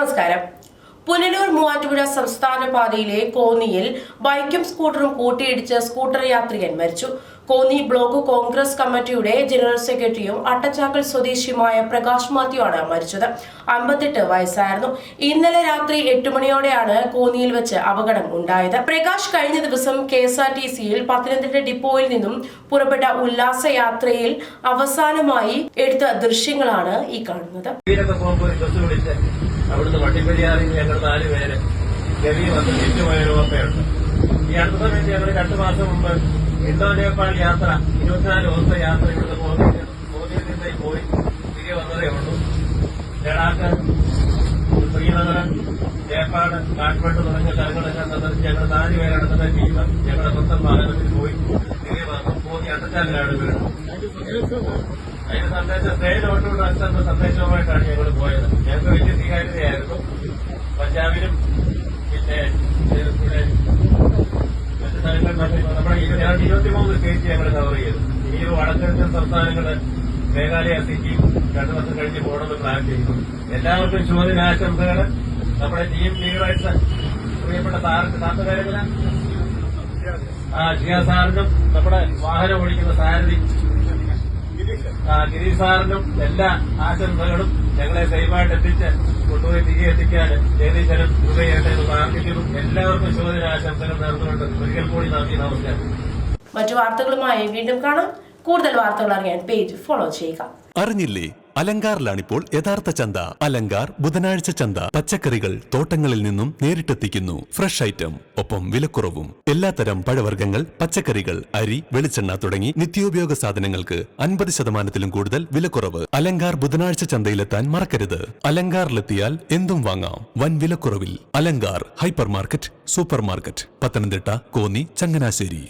നമസ്കാരം. പുനലൂർ മൂവാറ്റുപുഴ സംസ്ഥാന പാതയിലെ കോന്നിയിൽ ബൈക്കും സ്കൂട്ടറും കൂട്ടിയിടിച്ച് സ്കൂട്ടർ യാത്രികൻ മരിച്ചു. കോന്നി ബ്ലോക്ക് കോൺഗ്രസ് കമ്മിറ്റിയുടെ ജനറൽ സെക്രട്ടറിയും അട്ടച്ചാക്കൽ സ്വദേശിയുമായ പ്രകാശ് മാത്യു ആണ് മരിച്ചത്. 58 വയസ്സായിരുന്നു. ഇന്നലെ രാത്രി 8 മണിയോടെയാണ് കോന്നിയിൽ വെച്ച് അപകടം ഉണ്ടായത്. പ്രകാശ് കഴിഞ്ഞ ദിവസം KSRTCയിൽ പത്തനംതിട്ട ഡിപ്പോയിൽ നിന്നും പുറപ്പെട്ട ഉല്ലാസ യാത്രയിൽ അവസാനമായി എടുത്ത ദൃശ്യങ്ങളാണ് ഈ കാണുന്നത്. അവിടുന്ന് വട്ടിപ്പെരിയാറിൽ ഞങ്ങൾ 4 പേര് ഗവി വന്ന് തിരിച്ചുപോയൊരുവപ്പയുണ്ട്. ഈ അടുത്ത സമയത്ത് ഞങ്ങൾ 2 മാസം മുമ്പ് ഇന്തോ നേപ്പാൾ യാത്ര 24 ദിവസത്തെ യാത്ര ഇവിടുന്ന് മോദിയിൽ നിന്നായി പോയി തിരികെ വന്നതേ ഉള്ളൂ. ലഡാക്ക്, ശ്രീനഗർ, നേപ്പാൾ, കാഠ്മണ്ഡു തുടങ്ങിയ സ്ഥലങ്ങളെല്ലാം സന്ദർശിച്ച് ഞങ്ങൾ 4 പേരടങ്ങുന്ന ടീം ഞങ്ങളുടെ സ്വന്തം വാഹനത്തിൽ പോയി തിരികെ വന്നു. മോദി അട്ടച്ചാലിലാണ് വീട്. അതിന് സന്ദേശം ട്രെയിനോട്ടുള്ള അച്ഛന്റെ സന്ദേശവുമായിട്ടാണ് ഞങ്ങൾ പോയത്. ഞങ്ങൾക്ക് വലിയ സ്വീകാര്യതയായിരുന്നു. പഞ്ചാബിനും പിന്നെ മറ്റു സ്ഥലങ്ങളിലൊക്കെ നമ്മുടെ 23 സ്റ്റേറ്റ് ഞങ്ങൾ കവർ ചെയ്തു. ഈ വടക്കിഴക്കൻ സംസ്ഥാനങ്ങള് മേഘാലയ, സിക്കിം 2 വർഷം കഴിഞ്ഞ് പോകണമെന്ന് പ്ലാൻ ചെയ്തു. എല്ലാവർക്കും ശുഭദിനാശംസകൾ. നമ്മുടെ ടീം ലീഡറായിട്ട് പ്രിയപ്പെട്ട സാറിന് ജിയ സാറിനും നമ്മുടെ വാഹനം ഓടിക്കുന്ന സാരഥി ഗിരീഷ് സാറിനും എല്ലാ ആശംസകളും. ഞങ്ങളെ സേഫായിട്ട് എത്തിച്ച് കൊണ്ടുപോയി തിരികെ എത്തിക്കാൻ ജഗദീശനും ഉപയോഗത്തെ പ്രാർത്ഥിക്കുന്നു. എല്ലാവർക്കും ശുഭദിനാശംസകൾ നേർന്നുകൊണ്ട് ഒരിക്കൽ കൂടി നന്ദി, നമസ്കാരം. മറ്റു വാർത്തകളുമായി വീണ്ടും കാണാം. കൂടുതൽ വാർത്തകൾ അറിയാൻ പേജ് ഫോളോ ചെയ്യുക. അറിഞ്ഞില്ലേ, അലങ്കാറിലാണിപ്പോൾ യഥാർത്ഥ ചന്ത. അലങ്കാർ ബുധനാഴ്ച ചന്ത. പച്ചക്കറികൾ തോട്ടങ്ങളിൽ നിന്നും നേരിട്ടെത്തിക്കുന്നു. ഫ്രഷ് ഐറ്റം, ഒപ്പം വിലക്കുറവും. എല്ലാത്തരം പഴവർഗ്ഗങ്ങൾ, പച്ചക്കറികൾ, അരി, വെളിച്ചെണ്ണ തുടങ്ങി നിത്യോപയോഗ സാധനങ്ങൾക്ക് 50% കൂടുതൽ വിലക്കുറവ്. അലങ്കാർ ബുധനാഴ്ച ചന്തയിലെത്താൻ മറക്കരുത്. അലങ്കാറിലെത്തിയാൽ എന്തും വാങ്ങാം വൻ വിലക്കുറവിൽ. Alankar hypermarket, supermarket, Pathanamthitta, Konni, Changanassery.